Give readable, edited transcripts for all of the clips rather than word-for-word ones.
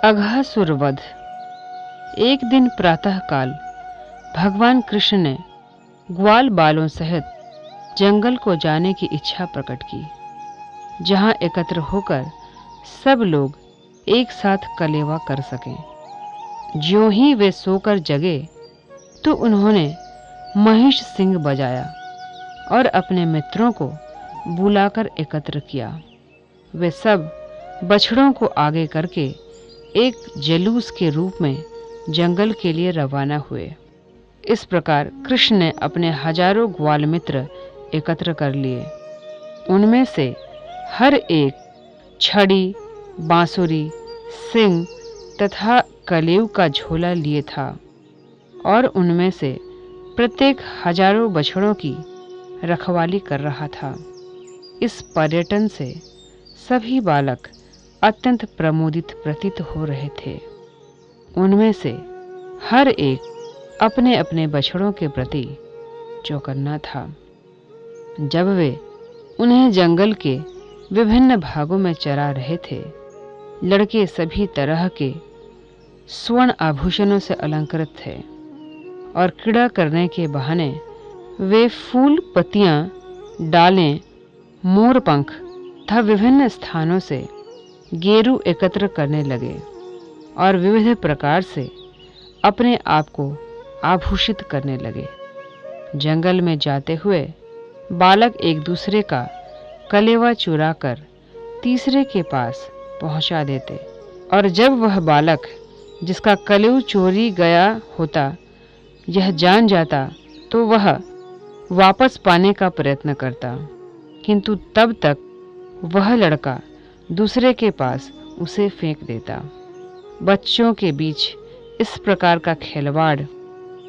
अघासुर वध। एक दिन प्रातःकाल भगवान कृष्ण ने ग्वाल बालों सहित जंगल को जाने की इच्छा प्रकट की, जहां एकत्र होकर सब लोग एक साथ कलेवा कर सकें। ज्यों ही वे सोकर जगे तो उन्होंने महिष सिंह बजाया और अपने मित्रों को बुलाकर एकत्र किया। वे सब बछड़ों को आगे करके एक जुलूस के रूप में जंगल के लिए रवाना हुए। इस प्रकार कृष्ण ने अपने हजारों ग्वाल मित्र एकत्र कर लिए। उनमें से हर एक छड़ी, बांसुरी, सिंह तथा कलेव का झोला लिए था और उनमें से प्रत्येक हजारों बछड़ों की रखवाली कर रहा था। इस पर्यटन से सभी बालक अत्यंत प्रमोदित प्रतीत हो रहे थे। उनमें से हर एक अपने अपने बछड़ों के प्रति चौकन्ना था। जब वे उन्हें जंगल के विभिन्न भागों में चरा रहे थे, लड़के सभी तरह के स्वर्ण आभूषणों से अलंकृत थे और क्रीड़ा करने के बहाने वे फूल, पत्तियां, डालें, मोर पंख तथा विभिन्न स्थानों से गेरू एकत्र करने लगे और विविध प्रकार से अपने आप को आभूषित करने लगे। जंगल में जाते हुए बालक एक दूसरे का कलेवा चुरा कर तीसरे के पास पहुंचा देते और जब वह बालक जिसका कलेव चोरी गया होता यह जान जाता तो वह वापस पाने का प्रयत्न करता, किंतु तब तक वह लड़का दूसरे के पास उसे फेंक देता। बच्चों के बीच इस प्रकार का खिलवाड़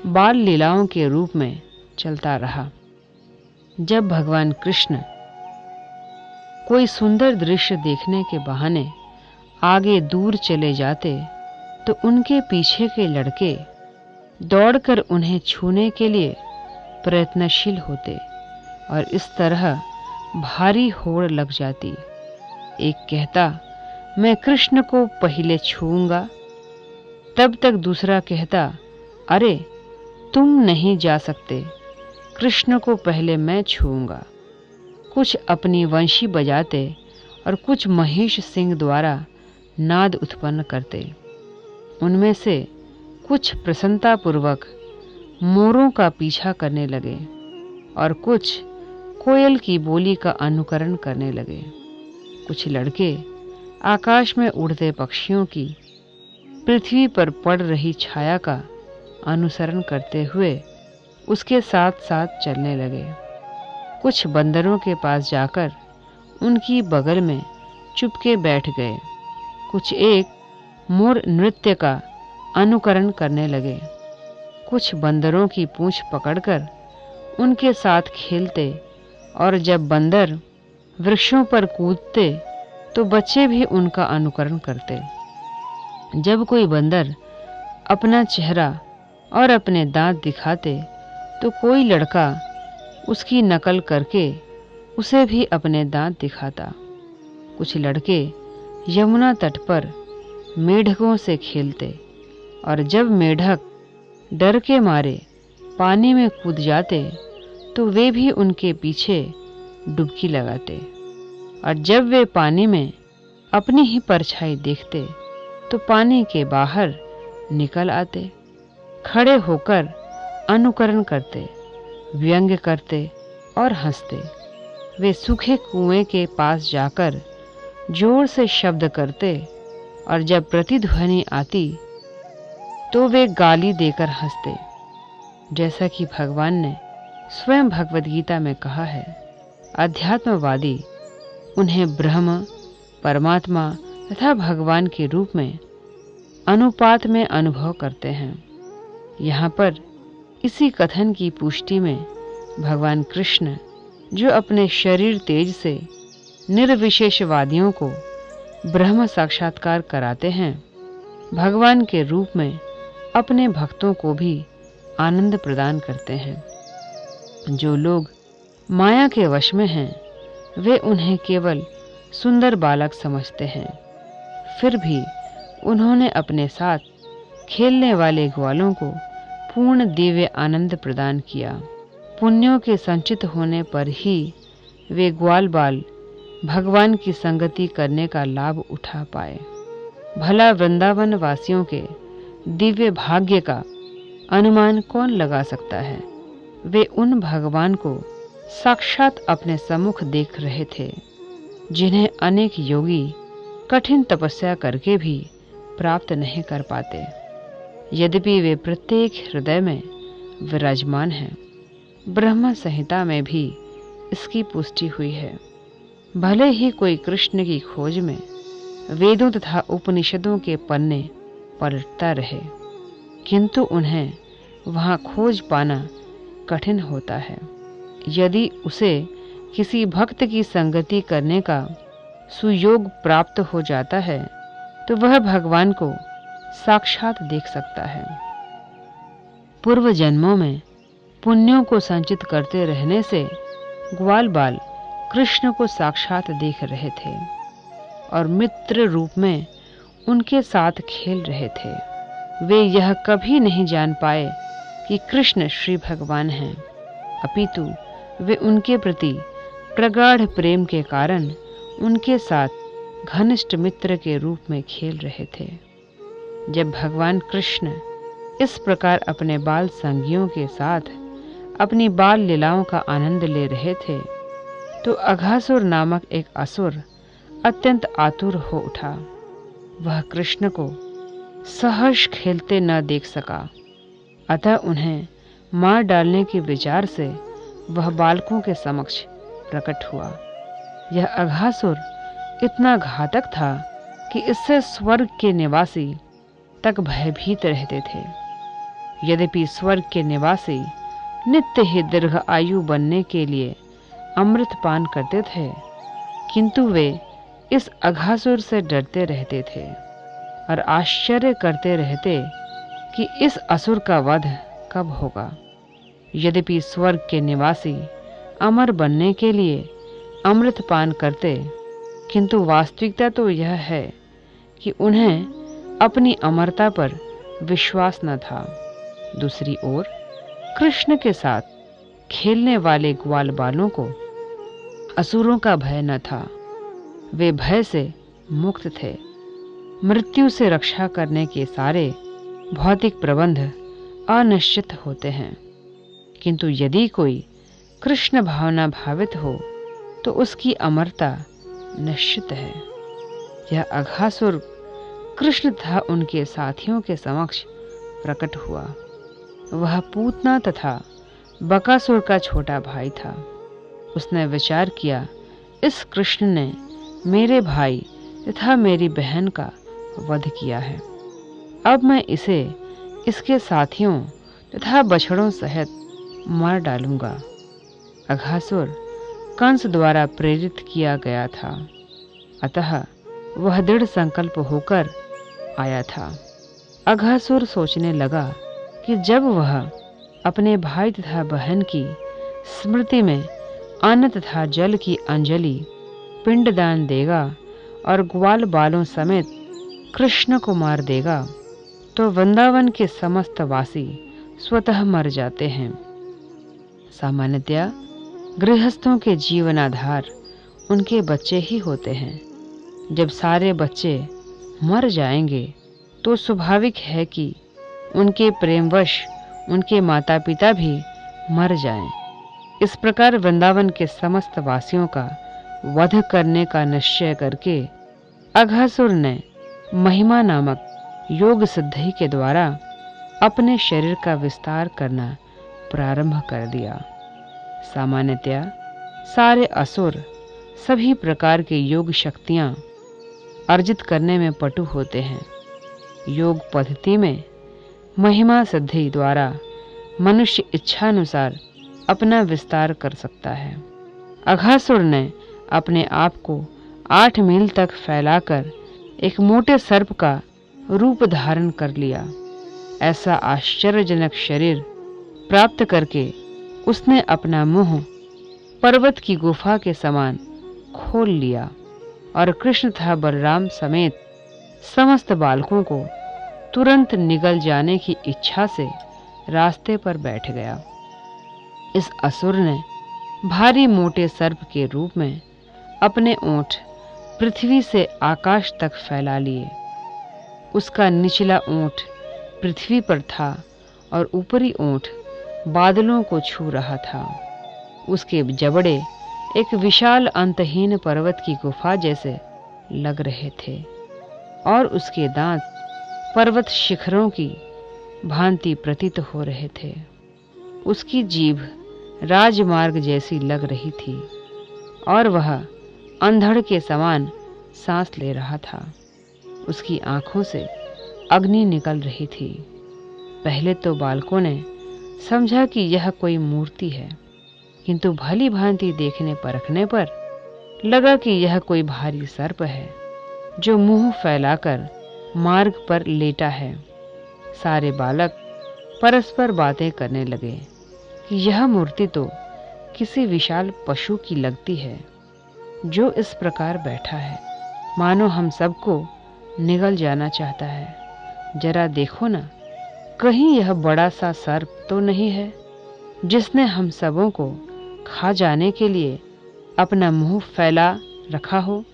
बाल लीलाओं के रूप में चलता रहा। जब भगवान कृष्ण कोई सुंदर दृश्य देखने के बहाने आगे दूर चले जाते तो उनके पीछे के लड़के दौड़कर उन्हें छूने के लिए प्रयत्नशील होते और इस तरह भारी होड़ लग जाती। एक कहता, मैं कृष्ण को पहले छूऊंगा, तब तक दूसरा कहता, अरे तुम नहीं जा सकते, कृष्ण को पहले मैं छूऊंगा। कुछ अपनी वंशी बजाते और कुछ महिष सिंह द्वारा नाद उत्पन्न करते। उनमें से कुछ प्रसन्नतापूर्वक मोरों का पीछा करने लगे और कुछ कोयल की बोली का अनुकरण करने लगे। कुछ लड़के आकाश में उड़ते पक्षियों की पृथ्वी पर पड़ रही छाया का अनुसरण करते हुए उसके साथ साथ चलने लगे। कुछ बंदरों के पास जाकर उनकी बगल में चुपके बैठ गए। कुछ एक मोर नृत्य का अनुकरण करने लगे। कुछ बंदरों की पूंछ पकड़कर उनके साथ खेलते और जब बंदर वृक्षों पर कूदते तो बच्चे भी उनका अनुकरण करते। जब कोई बंदर अपना चेहरा और अपने दांत दिखाते तो कोई लड़का उसकी नकल करके उसे भी अपने दांत दिखाता। कुछ लड़के यमुना तट पर मेढकों से खेलते और जब मेढक डर के मारे पानी में कूद जाते तो वे भी उनके पीछे डुबकी लगाते और जब वे पानी में अपनी ही परछाई देखते तो पानी के बाहर निकल आते। खड़े होकर अनुकरण करते, व्यंग्य करते और हंसते। वे सूखे कुएं के पास जाकर जोर से शब्द करते और जब प्रतिध्वनि आती तो वे गाली देकर हंसते। जैसा कि भगवान ने स्वयं भगवद गीता में कहा है, अध्यात्मवादी उन्हें ब्रह्म, परमात्मा तथा भगवान के रूप में अनुपात में अनुभव करते हैं। यहाँ पर इसी कथन की पुष्टि में भगवान कृष्ण जो अपने शरीर तेज से निर्विशेषवादियों को ब्रह्म साक्षात्कार कराते हैं, भगवान के रूप में अपने भक्तों को भी आनंद प्रदान करते हैं। जो लोग माया के वश में हैं, वे उन्हें केवल सुंदर बालक समझते हैं। फिर भी उन्होंने अपने साथ खेलने वाले ग्वालों को पूर्ण दिव्य आनंद प्रदान किया। पुण्यों के संचित होने पर ही वे ग्वाल बाल भगवान की संगति करने का लाभ उठा पाए। भला वृंदावन वासियों के दिव्य भाग्य का अनुमान कौन लगा सकता है। वे उन भगवान को साक्षात अपने सम्मुख देख रहे थे जिन्हें अनेक योगी कठिन तपस्या करके भी प्राप्त नहीं कर पाते, यद्यपि वे प्रत्येक हृदय में विराजमान हैं। ब्रह्म संहिता में भी इसकी पुष्टि हुई है। भले ही कोई कृष्ण की खोज में वेदों तथा उपनिषदों के पन्ने पलटता रहे, किंतु उन्हें वहां खोज पाना कठिन होता है। यदि उसे किसी भक्त की संगति करने का सुयोग प्राप्त हो जाता है तो वह भगवान को साक्षात देख सकता है। पूर्व जन्मों में पुण्यों को संचित करते रहने से ग्वाल बाल कृष्ण को साक्षात देख रहे थे और मित्र रूप में उनके साथ खेल रहे थे। वे यह कभी नहीं जान पाए कि कृष्ण श्री भगवान हैं, अपितु वे उनके प्रति प्रगाढ़ प्रेम के कारण उनके साथ घनिष्ठ मित्र के रूप में खेल रहे थे। जब भगवान कृष्ण इस प्रकार अपने बाल संगियों के साथ अपनी बाल लीलाओं का आनंद ले रहे थे तो अघासुर नामक एक असुर अत्यंत आतुर हो उठा। वह कृष्ण को सहर्ष खेलते न देख सका, अतः उन्हें मार डालने के विचार से वह बालकों के समक्ष प्रकट हुआ। यह अघासुर इतना घातक था कि इससे स्वर्ग के निवासी तक भयभीत रहते थे। यद्यपि स्वर्ग के निवासी नित्य ही दीर्घ आयु बनने के लिए अमृत पान करते थे, किंतु वे इस अघासुर से डरते रहते थे और आश्चर्य करते रहते कि इस असुर का वध कब होगा। यद्यपि स्वर्ग के निवासी अमर बनने के लिए अमृत पान करते, किंतु वास्तविकता तो यह है कि उन्हें अपनी अमरता पर विश्वास न था। दूसरी ओर कृष्ण के साथ खेलने वाले ग्वाल बालों को असुरों का भय न था। वे भय से मुक्त थे। मृत्यु से रक्षा करने के सारे भौतिक प्रबंध अनिश्चित होते हैं, किंतु यदि कोई कृष्ण भावना भावित हो तो उसकी अमरता निश्चित है। यह अघासुर कृष्ण तथा उनके साथियों के समक्ष प्रकट हुआ। वह पूतना तथा बकासुर का छोटा भाई था। उसने विचार किया, इस कृष्ण ने मेरे भाई तथा मेरी बहन का वध किया है, अब मैं इसे इसके साथियों तथा बछड़ों सहित मार डालूंगा। अघासुर कंस द्वारा प्रेरित किया गया था, अतः वह दृढ़ संकल्प होकर आया था। अघासुर सोचने लगा कि जब वह अपने भाई तथा बहन की स्मृति में अन्न तथा जल की अंजलि पिंडदान देगा और ग्वाल बालों समेत कृष्ण को मार देगा तो वृंदावन के समस्त वासी स्वतः मर जाते हैं। सामान्यतया गृहस्थों के जीवनाधार उनके बच्चे ही होते हैं। जब सारे बच्चे मर जाएंगे तो स्वाभाविक है कि उनके प्रेमवश उनके माता पिता भी मर जाएं। इस प्रकार वृंदावन के समस्त वासियों का वध करने का निश्चय करके अघासुर ने महिमा नामक योग सिद्धि के द्वारा अपने शरीर का विस्तार करना प्रारंभ कर दिया। सामान्यतया सारे असुर सभी प्रकार के योग शक्तियां अर्जित करने में पटु होते हैं। योग पद्धति में महिमा सिद्धि द्वारा मनुष्य इच्छानुसार अपना विस्तार कर सकता है। अघासुर ने अपने आप को 8 मील तक फैलाकर एक मोटे सर्प का रूप धारण कर लिया। ऐसा आश्चर्यजनक शरीर प्राप्त करके उसने अपना मुंह पर्वत की गुफा के समान खोल लिया और कृष्ण तथा बलराम समेत समस्त बालकों को तुरंत निगल जाने की इच्छा से रास्ते पर बैठ गया। इस असुर ने भारी मोटे सर्प के रूप में अपने ओंठ पृथ्वी से आकाश तक फैला लिए। उसका निचला ओंठ पृथ्वी पर था और ऊपरी ओंठ बादलों को छू रहा था। उसके जबड़े एक विशाल अंतहीन पर्वत की गुफा जैसे लग रहे थे और उसके दांत पर्वत शिखरों की भांति प्रतीत हो रहे थे। उसकी जीभ राजमार्ग जैसी लग रही थी और वह अंधड़ के समान सांस ले रहा था। उसकी आंखों से अग्नि निकल रही थी। पहले तो बालकों ने समझा कि यह कोई मूर्ति है, किंतु भली भांति देखने परखने पर लगा कि यह कोई भारी सर्प है जो मुंह फैलाकर मार्ग पर लेटा है। सारे बालक परस्पर बातें करने लगे कि यह मूर्ति तो किसी विशाल पशु की लगती है जो इस प्रकार बैठा है, मानो हम सबको निगल जाना चाहता है। जरा देखो ना, कहीं यह बड़ा सा सर्प तो नहीं है जिसने हम सबों को खा जाने के लिए अपना मुंह फैला रखा हो।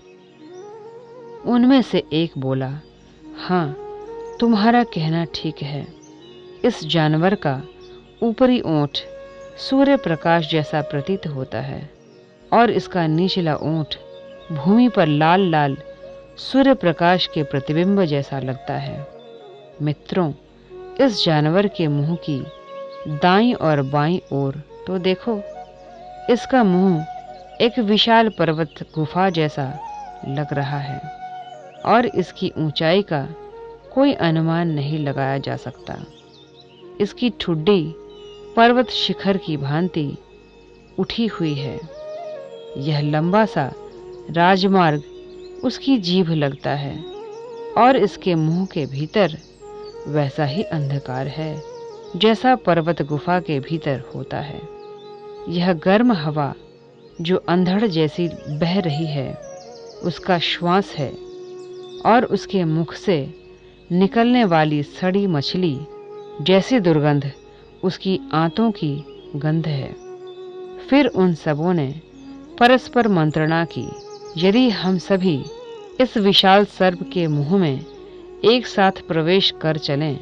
उनमें से एक बोला, हाँ, तुम्हारा कहना ठीक है। इस जानवर का ऊपरी ओंठ सूर्य प्रकाश जैसा प्रतीत होता है और इसका निचला ओंठ भूमि पर लाल लाल सूर्य प्रकाश के प्रतिबिंब जैसा लगता है। मित्रों, इस जानवर के मुंह की दाईं और बाईं ओर तो देखो। इसका मुंह एक विशाल पर्वत गुफा जैसा लग रहा है और इसकी ऊंचाई का कोई अनुमान नहीं लगाया जा सकता। इसकी ठुड्डी पर्वत शिखर की भांति उठी हुई है। यह लंबा सा राजमार्ग उसकी जीभ लगता है और इसके मुंह के भीतर वैसा ही अंधकार है जैसा पर्वत गुफा के भीतर होता है। यह गर्म हवा जो अंधड़ जैसी बह रही है उसका श्वास है और उसके मुख से निकलने वाली सड़ी मछली जैसी दुर्गंध उसकी आंतों की गंध है। फिर उन सबों ने परस्पर मंत्रणा की, यदि हम सभी इस विशाल सर्प के मुंह में एक साथ प्रवेश कर चलें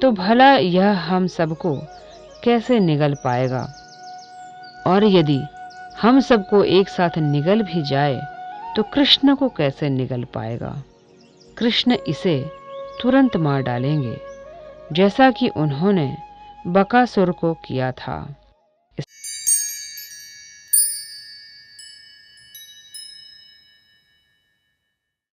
तो भला यह हम सबको कैसे निगल पाएगा, और यदि हम सबको एक साथ निगल भी जाए तो कृष्ण को कैसे निगल पाएगा। कृष्ण इसे तुरंत मार डालेंगे, जैसा कि उन्होंने बकासुर को किया था।